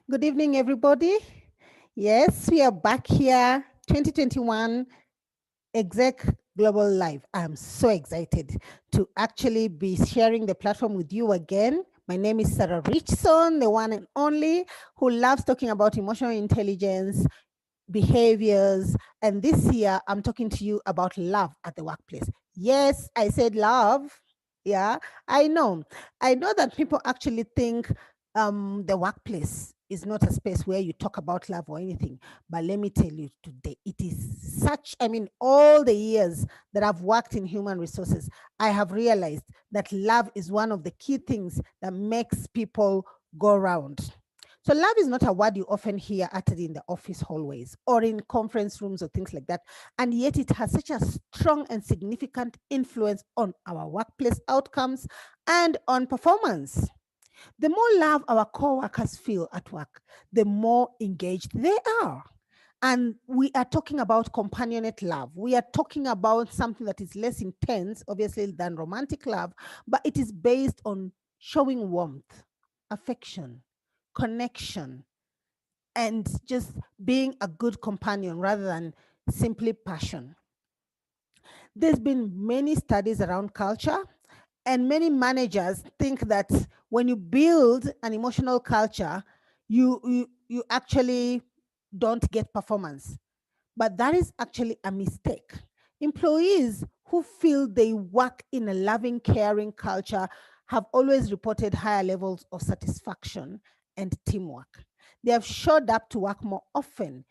Good evening, everybody. Yes, we are back here, 2021 Exec Global Live. I'm so excited to actually be sharing the platform with you again. My name is Sarah Richson, the one and only who loves talking about emotional intelligence, behaviors. And this year, I'm talking to you about love at the workplace. Yes, I said love. Yeah, I know. I know that people actually think the workplace is not a space where you talk about love or anything. But let me tell you today, it is such, all the years that I've worked in human resources, I have realized that love is one of the key things that makes people go around. So love is not a word you often hear uttered in the office hallways or in conference rooms or things like that. And yet it has such a strong and significant influence on our workplace outcomes and on performance. The more love our coworkers feel at work, the more engaged they are. And we are talking about companionate love. We are talking about something that is less intense, obviously, than romantic love, but it is based on showing warmth, affection, connection, and just being a good companion rather than simply passion. There's been many studies around culture, and many managers think that when you build an emotional culture, you actually don't get performance. But that is actually a mistake. Employees who feel they work in a loving, caring culture have always reported higher levels of satisfaction and teamwork. They have showed up to work more often,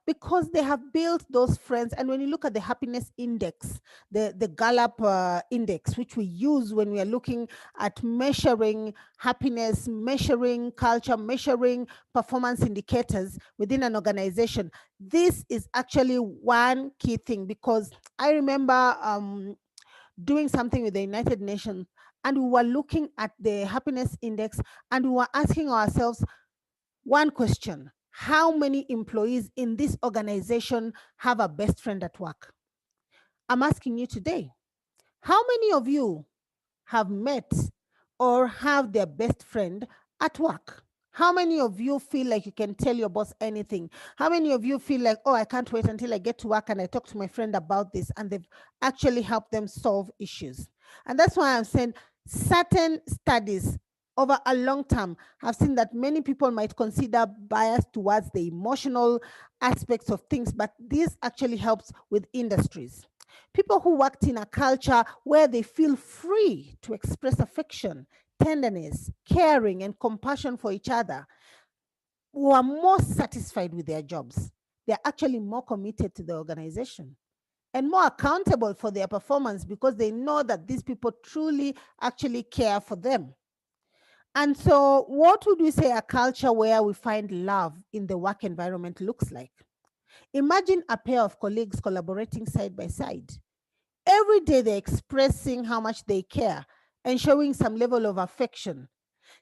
because they have built those friends. And when you look at the happiness index, the Gallup index, which we use when we are looking at measuring happiness, measuring culture, measuring performance indicators within an organization, this is actually one key thing. Because I remember doing something with the United Nations, and we were looking at the happiness index, and we were asking ourselves one question: how many employees in this organization have a best friend at work? I'm asking you today, how many of you have met or have their best friend at work? How many of you feel like you can tell your boss anything? How many of you feel like, oh, I can't wait until I get to work and I talk to my friend about this, and they've actually helped them solve issues? And that's why I'm saying certain studies over a long term have seen that many people might consider bias towards the emotional aspects of things, but this actually helps with industries. People who worked in a culture where they feel free to express affection, tenderness, caring, and compassion for each other, who are more satisfied with their jobs. They're actually more committed to the organization and more accountable for their performance because they know that these people truly actually care for them. And so, what would we say a culture where we find love in the work environment looks like? Imagine a pair of colleagues collaborating side by side. Every day they're expressing how much they care and showing some level of affection,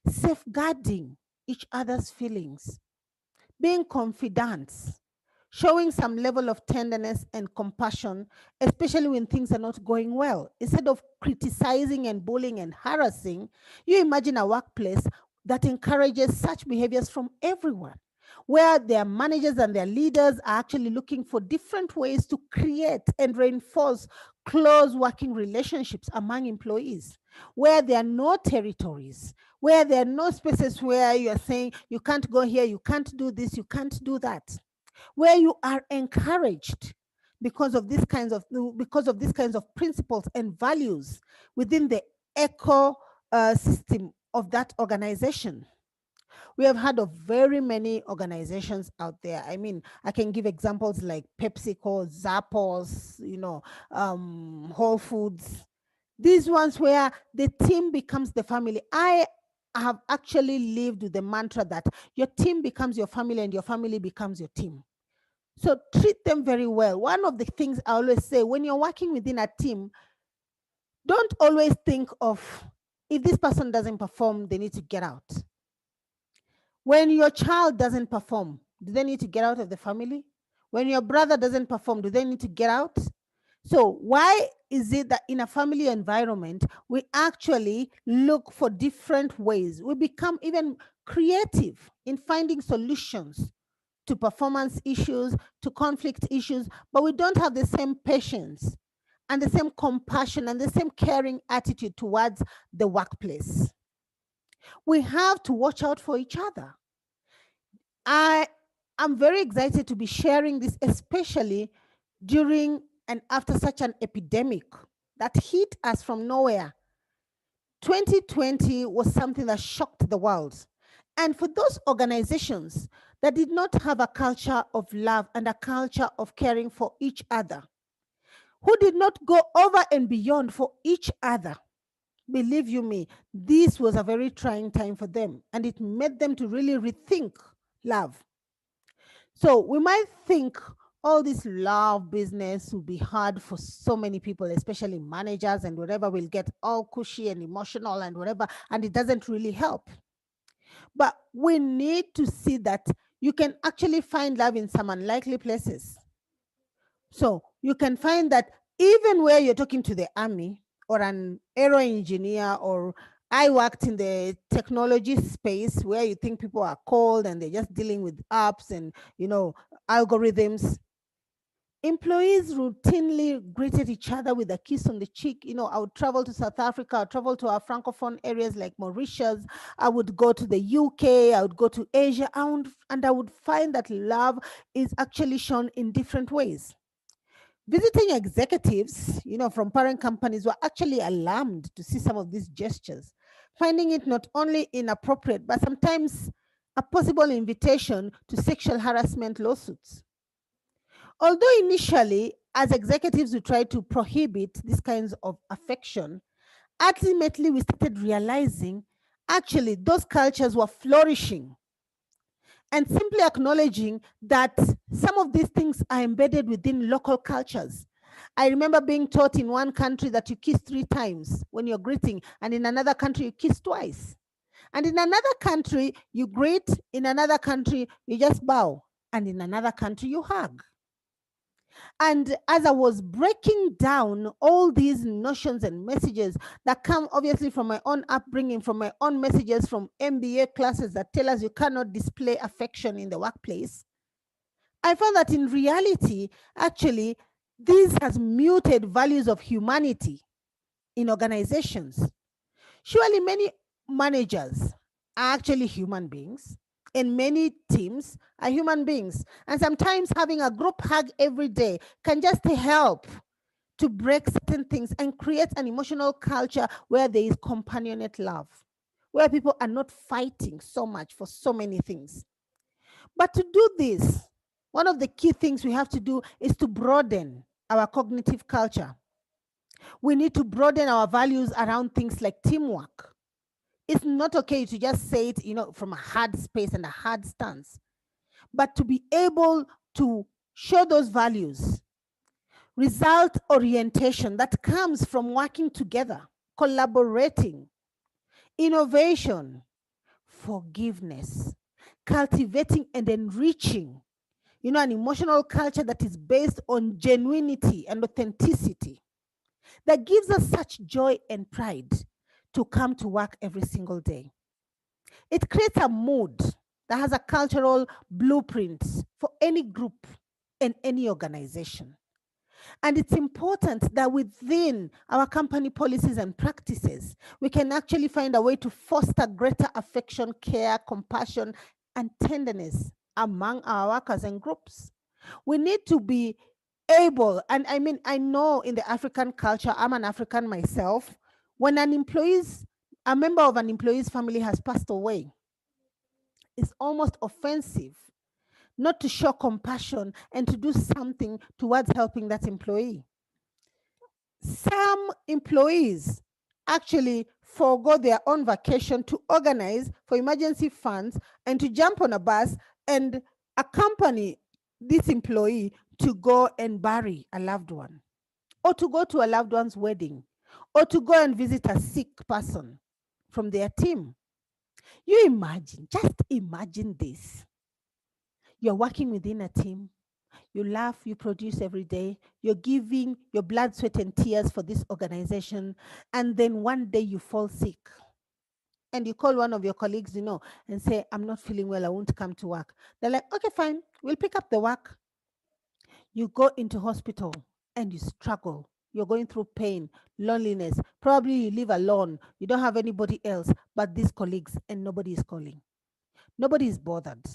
safeguarding each other's feelings, being confident, showing some level of tenderness and compassion, especially when things are not going well. Instead of criticizing and bullying and harassing, you imagine a workplace that encourages such behaviors from everyone, where their managers and their leaders are actually looking for different ways to create and reinforce close working relationships among employees, where there are no territories, where there are no spaces where you are saying you can't go here, you can't do this, you can't do that, where you are encouraged because of these kinds of principles and values within the eco system of that organization. We have heard of very many organizations out there. I mean, I can give examples like PepsiCo, Zappos, Whole Foods. These ones where the team becomes the family. I have actually lived with the mantra that your team becomes your family and your family becomes your team. So treat them very well. One of the things I always say, when you're working within a team, don't always think of, if this person doesn't perform, they need to get out. When your child doesn't perform, do they need to get out of the family? When your brother doesn't perform, do they need to get out? So why is it that in a family environment, we actually look for different ways. We become even creative in finding solutions to performance issues, to conflict issues, but we don't have the same patience and the same compassion and the same caring attitude towards the workplace. We have to watch out for each other. I am very excited to be sharing this, especially during and after such an epidemic that hit us from nowhere. 2020 was something that shocked the world. And for those organizations that did not have a culture of love and a culture of caring for each other, who did not go over and beyond for each other, believe you me, this was a very trying time for them. And it made them to really rethink love. So we might think all this love business will be hard for so many people, especially managers and whatever, will get all cushy and emotional and whatever, and it doesn't really help. But we need to see that you can actually find love in some unlikely places. So you can find that even where you're talking to the army or an aero engineer, or I worked in the technology space where you think people are cold and they're just dealing with apps and algorithms. Employees routinely greeted each other with a kiss on the cheek. I would travel to South Africa, I would travel to our francophone areas like Mauritius, I would go to the UK, I would go to Asia, and I would find that love is actually shown in different ways. Visiting executives, from parent companies were actually alarmed to see some of these gestures, finding it not only inappropriate, but sometimes a possible invitation to sexual harassment lawsuits. Although initially, as executives, we tried to prohibit these kinds of affection, ultimately we started realizing actually those cultures were flourishing, and simply acknowledging that some of these things are embedded within local cultures. I remember being taught in one country that you kiss 3 times when you're greeting, and in another country, you kiss twice. And in another country, you greet, in another country, you just bow, and in another country, you hug. And as I was breaking down all these notions and messages that come obviously from my own upbringing, from my own messages from MBA classes that tell us you cannot display affection in the workplace, I found that in reality, actually, this has muted values of humanity in organizations. Surely many managers are actually human beings, and many teams are human beings. And sometimes having a group hug every day can just help to break certain things and create an emotional culture where there is companionate love, where people are not fighting so much for so many things. But to do this, one of the key things we have to do is to broaden our cognitive culture. We need to broaden our values around things like teamwork. It's not okay to just say it, from a hard space and a hard stance, but to be able to show those values, result orientation that comes from working together, collaborating, innovation, forgiveness, cultivating and enriching, an emotional culture that is based on genuinity and authenticity, that gives us such joy and pride to come to work every single day. It creates a mood that has a cultural blueprint for any group and any organization. And it's important that within our company policies and practices, we can actually find a way to foster greater affection, care, compassion, and tenderness among our workers and groups. We need to be able, and I mean, I know in the African culture, I'm an African myself, when a member of an employee's family has passed away, it's almost offensive not to show compassion and to do something towards helping that employee. Some employees actually forego their own vacation to organize for emergency funds and to jump on a bus and accompany this employee to go and bury a loved one, or to go to a loved one's wedding, or to go and visit a sick person from their team. Just imagine this. You're working within a team, You laugh, you produce every day, you're giving your blood, sweat, and tears for this organization, and then one day you fall sick. And you call one of your colleagues, and say, I'm not feeling well, I won't come to work. They're like, okay, fine, we'll pick up the work. You go into hospital and you struggle. You're going through pain, loneliness. Probably you live alone. You don't have anybody else but these colleagues, and nobody is calling. Nobody is bothered.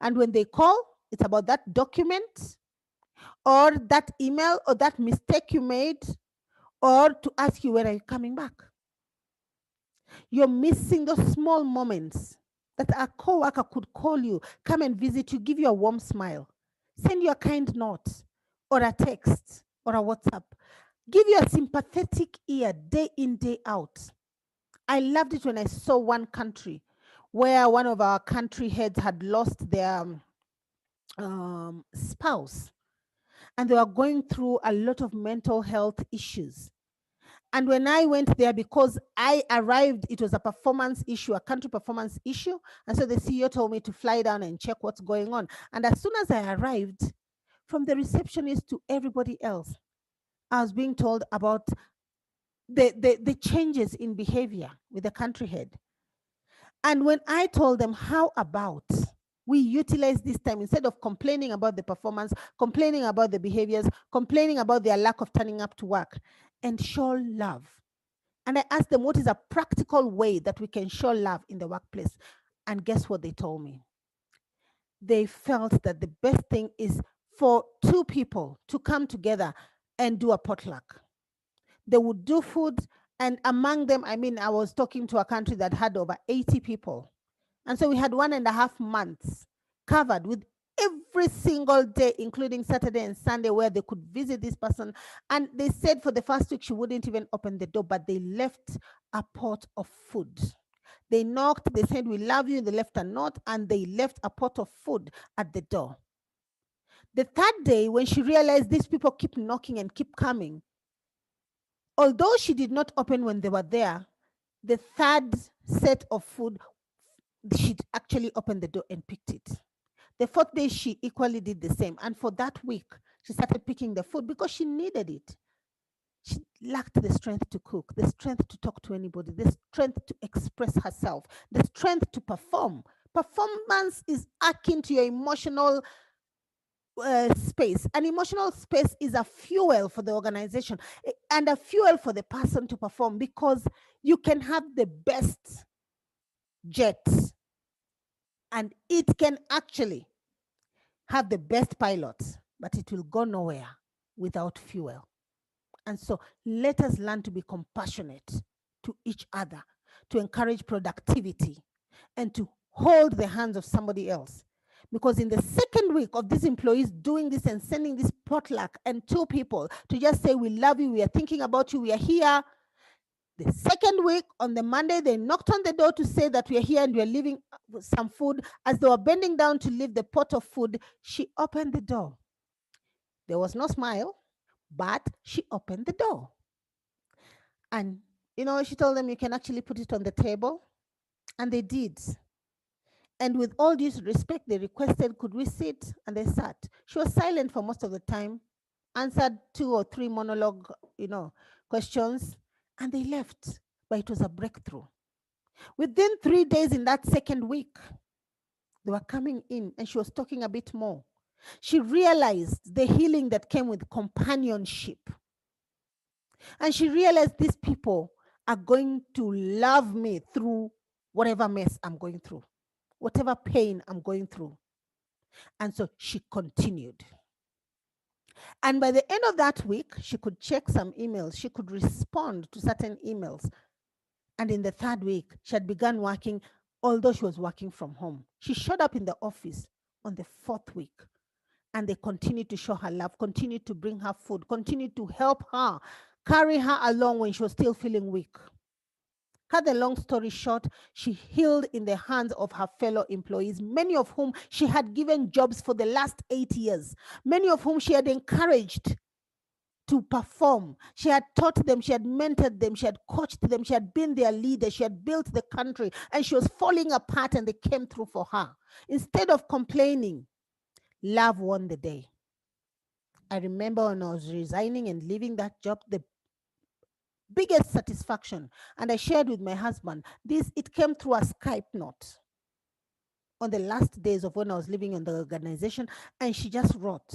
And when they call, it's about that document or that email or that mistake you made, or to ask you, when are you coming back? You're missing those small moments that a coworker could call you, come and visit you, give you a warm smile, send you a kind note or a text or a WhatsApp, give you a sympathetic ear day in, day out. I loved it when I saw one country where one of our country heads had lost their spouse, and they were going through a lot of mental health issues. And when I went there, because I arrived, it was a performance issue, a country performance issue. And so the CEO told me to fly down and check what's going on. And as soon as I arrived, from the receptionist to everybody else, I was being told about the changes in behavior with the country head. And when I told them, how about we utilize this time, instead of complaining about the performance, complaining about the behaviors, complaining about their lack of turning up to work, and show love. And I asked them, what is a practical way that we can show love in the workplace? And guess what they told me? They felt that the best thing is for two people to come together and do a potluck. They would do food, and among them, I was talking to a country that had over 80 people. And so we had 1.5 months covered with every single day, including Saturday and Sunday, where they could visit this person. And they said for the first week, she wouldn't even open the door, but they left a pot of food. They knocked, they said, we love you. They left a note, and they left a pot of food at the door. The third day, when she realized these people keep knocking and keep coming, although she did not open when they were there, the third set of food, she actually opened the door and picked it. The fourth day, she equally did the same. And for that week, she started picking the food because she needed it. She lacked the strength to cook, the strength to talk to anybody, the strength to express herself, the strength to perform. Performance is akin to your emotional space. An emotional space is a fuel for the organization and a fuel for the person to perform, because you can have the best jets and it can actually have the best pilots, but it will go nowhere without fuel. And so let us learn to be compassionate to each other, to encourage productivity, and to hold the hands of somebody else. Because in the second week of these employees doing this and sending this potluck and two people to just say, we love you, we are thinking about you, we are here. The second week, on the Monday, they knocked on the door to say that we are here and we are leaving some food. As they were bending down to leave the pot of food, she opened the door. There was no smile, but she opened the door. And, she told them, you can actually put it on the table. And they did. And with all due respect, they requested, could we sit? And they sat. She was silent for most of the time, answered 2 or 3 monologue, questions, and they left. But it was a breakthrough. Within 3 days in that second week, they were coming in and she was talking a bit more. She realized the healing that came with companionship. And she realized these people are going to love me through whatever mess I'm going through, whatever pain I'm going through. And so she continued. And by the end of that week, she could check some emails. She could respond to certain emails. And in the third week, she had begun working, although she was working from home. She showed up in the office on the fourth week. And they continued to show her love, continued to bring her food, continued to help her, carry her along when she was still feeling weak. Cut the long story short, she healed in the hands of her fellow employees, many of whom she had given jobs for the last 8 years, many of whom she had encouraged to perform. She had taught them, she had mentored them, she had coached them, she had been their leader, she had built the country, and she was falling apart, and they came through for her. Instead of complaining, love won the day. I remember when I was resigning and leaving that job, the biggest satisfaction, and I shared with my husband, this, it came through a Skype note on the last days of when I was living in the organization, and she just wrote,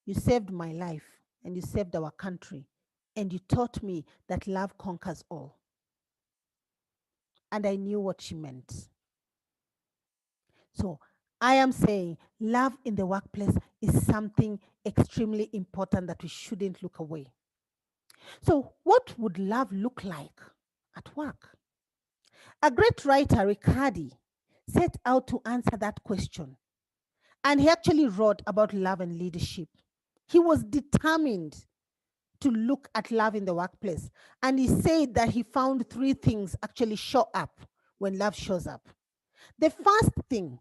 "You saved my life and you saved our country, and you taught me that love conquers all." And I knew what she meant. So I am saying love in the workplace is something extremely important that we shouldn't look away. So, what would love look like at work? A great writer, Riccardi, set out to answer that question. And he actually wrote about love and leadership. He was determined to look at love in the workplace. And he said that he found three things actually show up when love shows up. The first thing,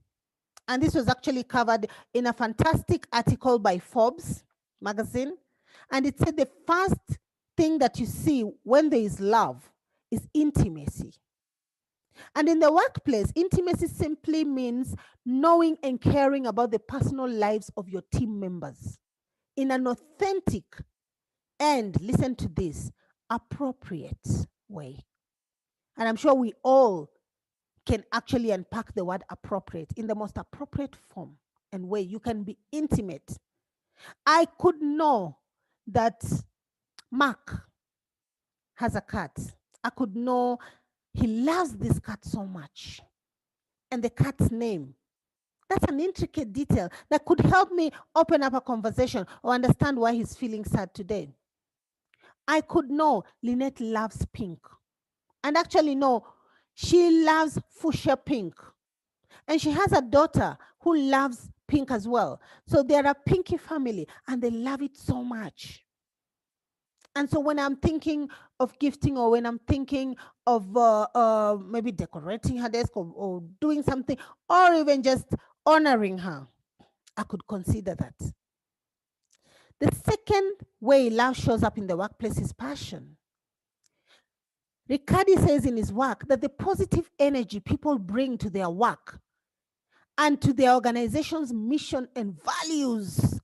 and this was actually covered in a fantastic article by Forbes magazine, and it said the first thing that you see when there is love is intimacy. And in the workplace, intimacy simply means knowing and caring about the personal lives of your team members in an authentic and, listen to this, appropriate way. And I'm sure we all can actually unpack the word appropriate in the most appropriate form and way. You can be intimate. I could know that Mark has a cat. I could know he loves this cat so much. And the cat's name. That's an intricate detail that could help me open up a conversation or understand why he's feeling sad today. I could know Lynette loves pink. And actually, no, she loves fuchsia pink. And she has a daughter who loves pink as well. So they're a pinky family and they love it so much. And so when I'm thinking of gifting, or when I'm thinking of maybe decorating her desk, or doing something, or even just honoring her, I could consider that. The second way love shows up in the workplace is passion. Riccardi says in his work that the positive energy people bring to their work and to their organization's mission and values,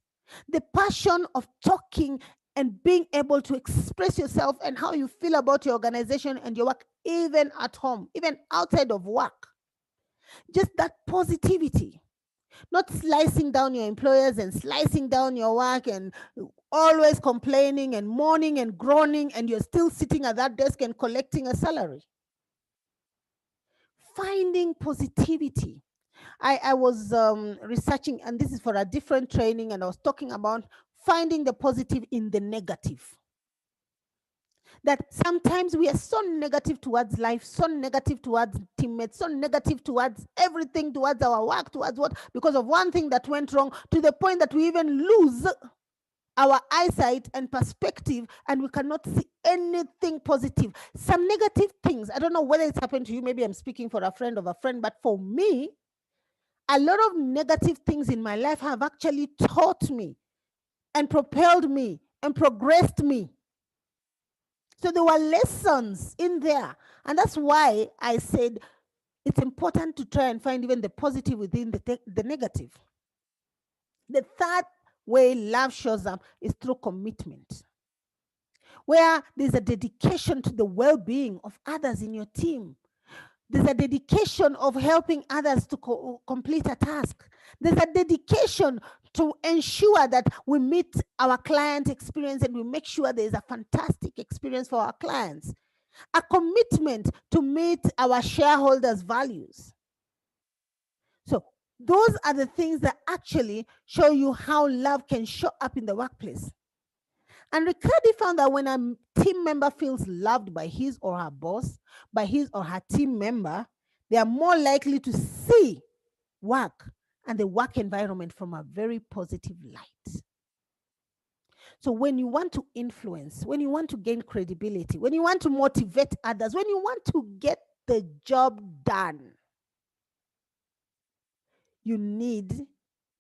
the passion of talking and being able to express yourself and how you feel about your organization and your work, even at home, even outside of work. Just that positivity, not slicing down your employers and slicing down your work and always complaining and moaning and groaning, and you're still sitting at that desk and collecting a salary. Finding positivity. I was researching, and this is for a different training, and I was talking about finding the positive in the negative. That sometimes we are so negative towards life, so negative towards teammates, so negative towards everything, towards our work, towards what, because of one thing that went wrong, to the point that we even lose our eyesight and perspective, and we cannot see anything positive. Some negative things, I don't know whether it's happened to you, maybe I'm speaking for a friend of a friend, but for me, a lot of negative things in my life have actually taught me and propelled me and progressed me. So there were lessons in there. And that's why I said it's important to try and find even the positive within the negative. The third way love shows up is through commitment, where there's a dedication to the well being of others in your team. There's a dedication of helping others to complete a task. There's a dedication to ensure that we meet our client experience and we make sure there is a fantastic experience for our clients. A commitment to meet our shareholders' values. So those are the things that actually show you how love can show up in the workplace. And Riccardi found that when a team member feels loved by his or her boss, by his or her team member, they are more likely to see work and the work environment from a very positive light. So when you want to influence, when you want to gain credibility, when you want to motivate others, when you want to get the job done, you need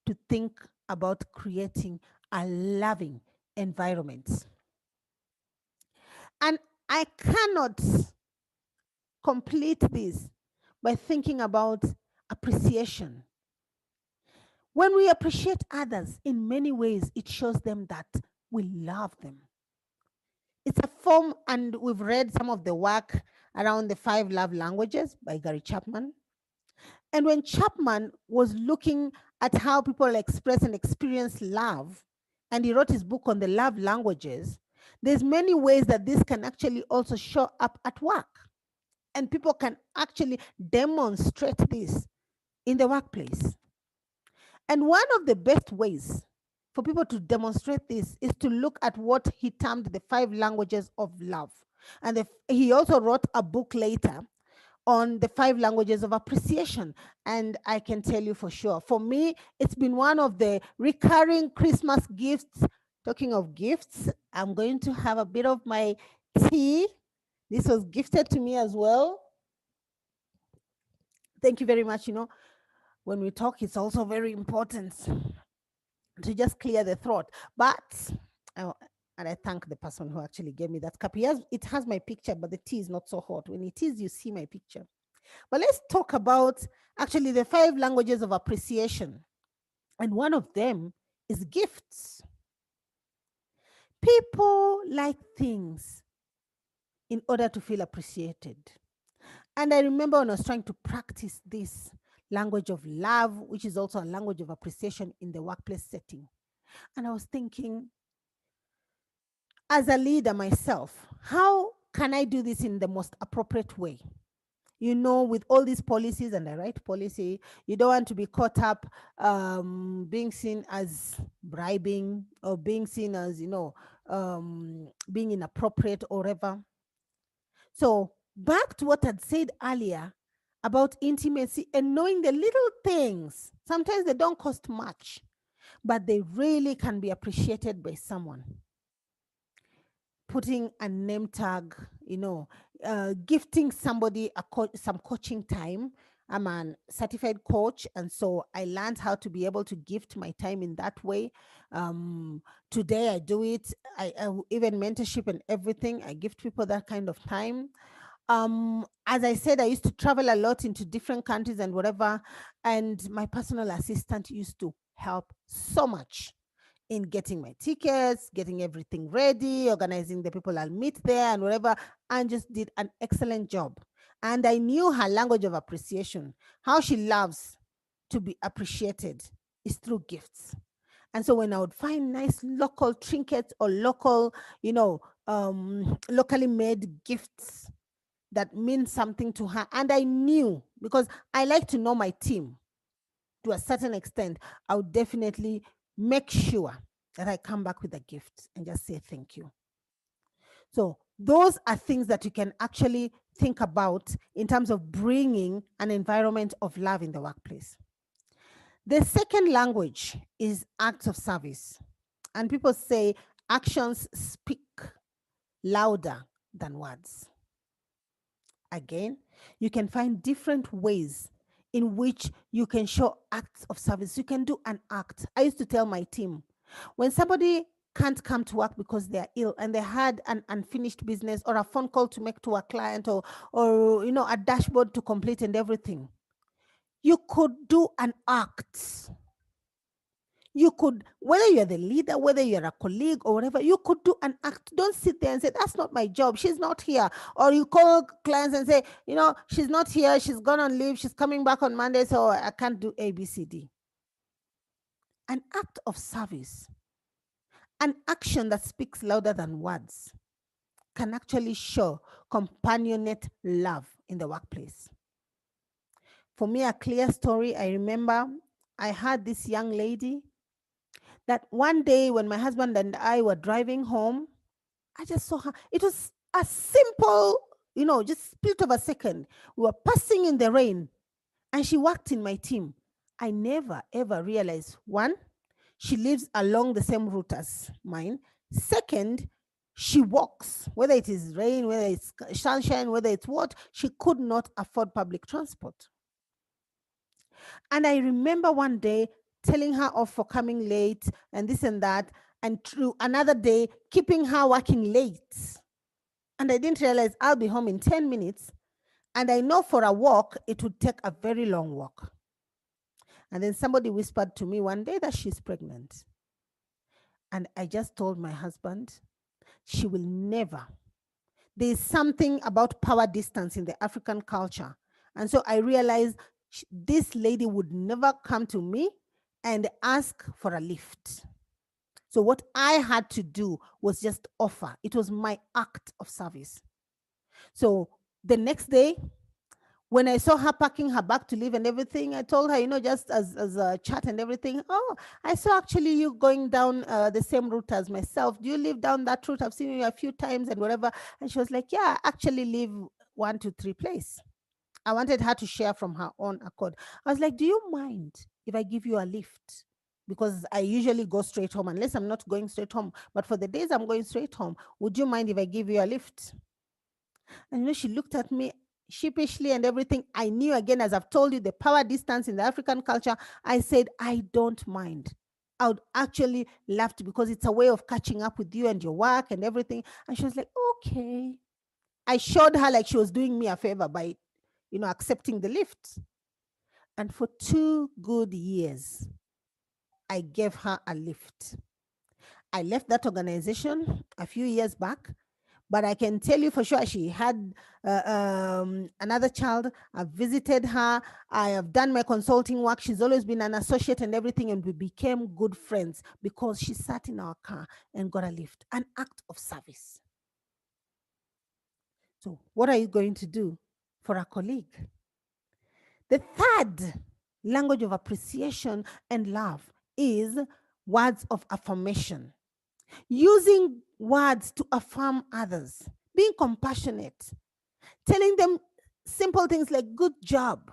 to think about creating a loving environment. And I cannot complete this by thinking about appreciation. When we appreciate others in many ways, it shows them that we love them. It's a form, and we've read some of the work around the five love languages by Gary Chapman. And when Chapman was looking at how people express and experience love, and he wrote his book on the love languages, there's many ways that this can actually also show up at work. And people can actually demonstrate this in the workplace. And one of the best ways for people to demonstrate this is to look at what he termed the five languages of love. And he also wrote a book later on the five languages of appreciation. And I can tell you for sure, for me, it's been one of the recurring Christmas gifts. Talking of gifts, I'm going to have a bit of my tea. This was gifted to me as well. Thank you very much. When we talk, it's also very important to just clear the throat. But, oh, and I thank the person who actually gave me that cup. It has my picture, but the tea is not so hot. When it is, you see my picture. But let's talk about actually the five languages of appreciation. And one of them is gifts. People like things in order to feel appreciated. And I remember when I was trying to practice this language of love, which is also a language of appreciation in the workplace setting. And I was thinking, as a leader myself, how can I do this in the most appropriate way? With all these policies, and the right policy, you don't want to be caught up being seen as bribing, or being seen as, being inappropriate or whatever. So, back to what I'd said earlier about intimacy and knowing the little things. Sometimes they don't cost much, but they really can be appreciated by someone. Putting a name tag, gifting somebody some coaching time. I'm a certified coach, and so I learned how to be able to gift my time in that way. Today I do it. I even mentorship and everything. I gift people that kind of time. As I said, I used to travel a lot into different countries and whatever, and my personal assistant used to help so much in getting my tickets, getting everything ready, organizing the people I'll meet there and whatever, and just did an excellent job. And I knew her language of appreciation, how she loves to be appreciated is through gifts. And so when I would find nice local trinkets or local, locally made gifts that mean something to her, and I knew, because I like to know my team to a certain extent, I would definitely make sure that I come back with a gift and just say thank you. So, those are things that you can actually think about in terms of bringing an environment of love in the workplace. The second language is acts of service. And people say actions speak louder than words. Again, you can find different ways in which you can show acts of service. You can do an act. I used to tell my team, when somebody can't come to work because they're ill and they had an unfinished business or a phone call to make to a client, or a dashboard to complete and everything, you could do an act. You could, whether you're the leader, whether you're a colleague or whatever, you could do an act. Don't sit there and say, that's not my job, she's not here. Or you call clients and say, she's not here, she's gone on leave, she's coming back on Monday, so I can't do ABCD. An act of service, an action that speaks louder than words, can actually show companionate love in the workplace. For me, a clear story, I remember I had this young lady that one day when my husband and I were driving home, I just saw her. It was a simple, just split of a second. We were passing in the rain and she worked in my team. I never ever realized, one, she lives along the same route as mine. Second, she walks, whether it is rain, whether it's sunshine, whether it's what, she could not afford public transport. And I remember one day telling her off for coming late and this and that, and through another day, keeping her working late. And I didn't realize I'll be home in 10 minutes. And I know for a walk, it would take a very long walk. And then somebody whispered to me one day that she's pregnant. And I just told my husband, she will never. There's something about power distance in the African culture. And so I realized this lady would never come to me and ask for a lift. So what I had to do was just offer. It was my act of service. So the next day, when I saw her packing her bag to leave and everything, I told her, just as a chat and everything, oh, I saw actually you going down the same route as myself. Do you live down that route? I've seen you a few times and whatever. And she was like, yeah, I actually live 1 to 3 place. I wanted her to share from her own accord. I was like, do you mind if I give you a lift? Because I usually go straight home unless I'm not going straight home. But for the days I'm going straight home, would you mind if I give you a lift? And she looked at me sheepishly and everything. I knew, again, as I've told you, the power distance in the African culture. I said, I don't mind. I would actually love to, because it's a way of catching up with you and your work and everything. And she was like, okay. I showed her like she was doing me a favor by, accepting the lift. And for 2 good years, I gave her a lift. I left that organization a few years back, but I can tell you for sure she had another child. I've visited her. I have done my consulting work. She's always been an associate and everything, and we became good friends because she sat in our car and got a lift, an act of service. So, what are you going to do for a colleague? The third language of appreciation and love is words of affirmation. Using words to affirm others, being compassionate, telling them simple things like good job.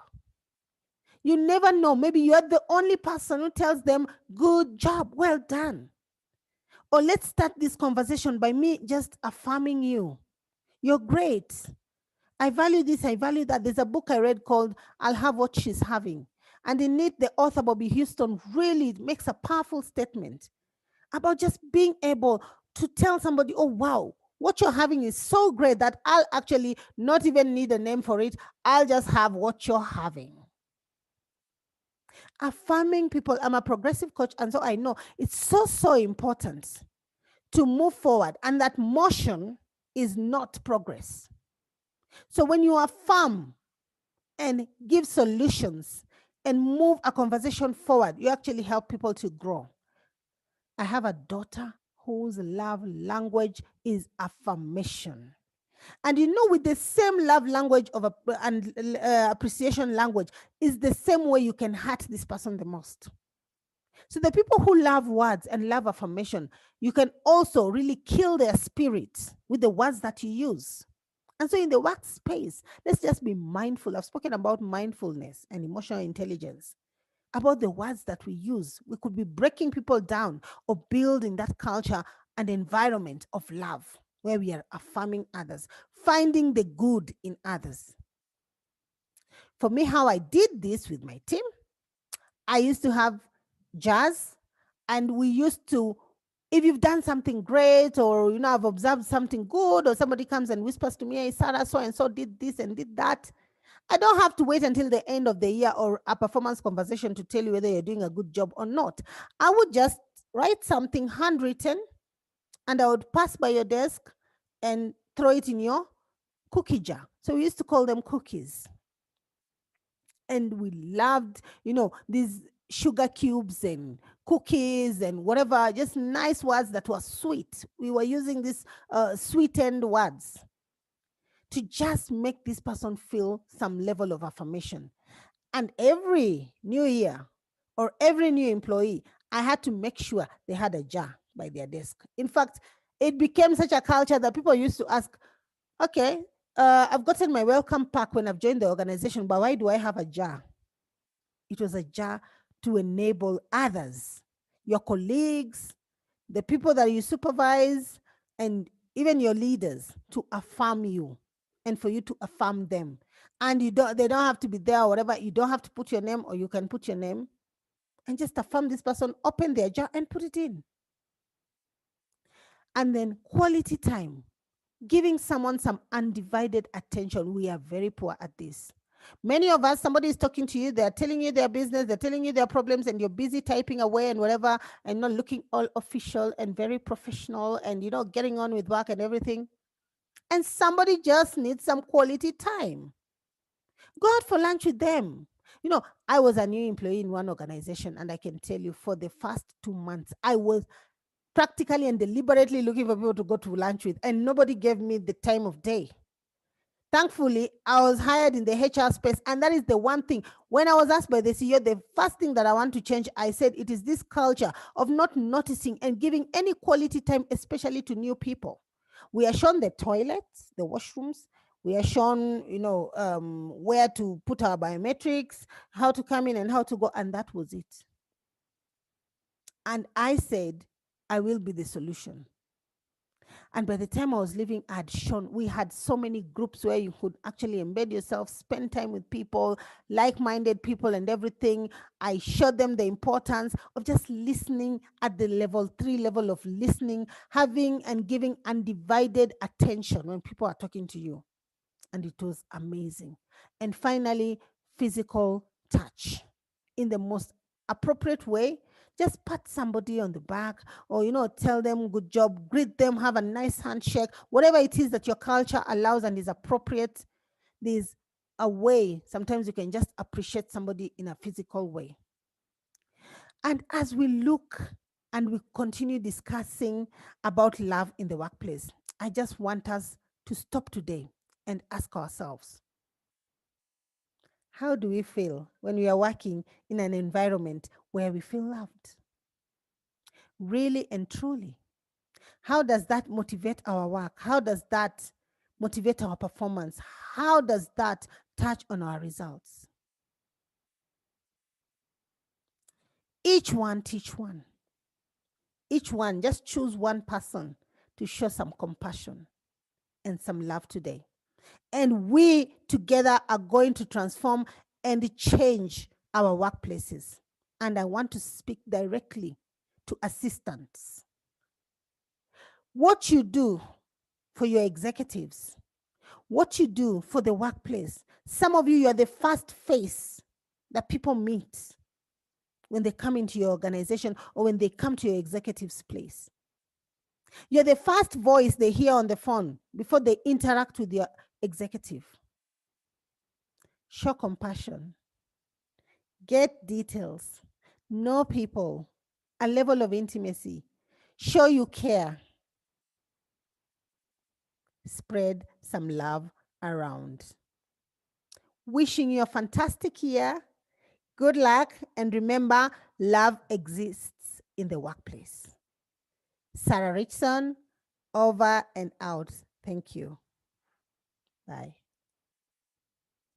You never know, maybe you're the only person who tells them good job, well done. Or let's start this conversation by me just affirming you. You're great. I value this, I value that. There's a book I read called I'll Have What She's Having. And in it, the author, Bobby Houston, really makes a powerful statement about just being able to tell somebody, oh, wow, what you're having is so great that I'll actually not even need a name for it. I'll just have what you're having. Affirming people. I'm a progressive coach, and so I know it's so, so important to move forward, and that motion is not progress. So when you affirm and give solutions and move a conversation forward, you actually help people to grow. I have a daughter whose love language is affirmation. And with the same love language and appreciation language is the same way you can hurt this person the most. So the people who love words and love affirmation, you can also really kill their spirits with the words that you use. And so in the workspace, let's just be mindful. I've spoken about mindfulness and emotional intelligence, about the words that we use. We could be breaking people down or building that culture and environment of love where we are affirming others, finding the good in others. For me, how I did this with my team, I used to have jazz, and we used to, if you've done something great, or I've observed something good, or somebody comes and whispers to me, hey, Sarah, so and so did this and did that, I don't have to wait until the end of the year or a performance conversation to tell you whether you're doing a good job or not. I would just write something handwritten, and I would pass by your desk and throw it in your cookie jar. So we used to call them cookies. And we loved, these sugar cubes and cookies and whatever, just nice words that were sweet. We were using these sweetened words to just make this person feel some level of affirmation. And every new year or every new employee, I had to make sure they had a jar by their desk. In fact, it became such a culture that people used to ask, okay, I've gotten my welcome pack when I've joined the organization, but why do I have a jar? It was a jar to enable others, your colleagues, the people that you supervise, and even your leaders to affirm you and for you to affirm them. And they don't have to be there or whatever. You don't have to put your name, or you can put your name and just affirm this person, open their jar and put it in. And then quality time, giving someone some undivided attention. We are very poor at this. Many of us, somebody is talking to you, they're telling you their business, they're telling you their problems, and you're busy typing away and whatever, and not looking all official and very professional and, getting on with work and everything. And somebody just needs some quality time. Go out for lunch with them. I was a new employee in one organization, and I can tell you for the first 2 months, I was practically and deliberately looking for people to go to lunch with, and nobody gave me the time of day. Thankfully, I was hired in the HR space, and that is the one thing. When I was asked by the CEO, the first thing that I want to change, I said it is this culture of not noticing and giving any quality time, especially to new people. We are shown the toilets, the washrooms. We are shown, where to put our biometrics, how to come in and how to go, and that was it. And I said, I will be the solution. And by the time I was leaving, we had so many groups where you could actually embed yourself, spend time with people, like minded people, and everything. I showed them the importance of just listening at the level 3 level of listening, having and giving undivided attention when people are talking to you. And it was amazing. And finally, physical touch in the most appropriate way. Just pat somebody on the back, or tell them good job, greet them, have a nice handshake, whatever it is that your culture allows and is appropriate. There's a way sometimes you can just appreciate somebody in a physical way. And as we look and we continue discussing about love in the workplace, I just want us to stop today and ask ourselves, how do we feel when we are working in an environment where we feel loved? Really and truly. How does that motivate our work? How does that motivate our performance? How does that touch on our results? Each one teach one. Each one, just choose one person to show some compassion and some love today. And we together are going to transform and change our workplaces. And I want to speak directly to assistants. What you do for your executives, what you do for the workplace. Some of you are the first face that people meet when they come into your organization or when they come to your executive's place. You're the first voice they hear on the phone before they interact with your executive. Show compassion. Get details. Know people. A level of intimacy. Show you care. Spread some love around. Wishing you a fantastic year. Good luck, and remember, love exists in the workplace. Sarah Richson, over and out. Thank you. Bye.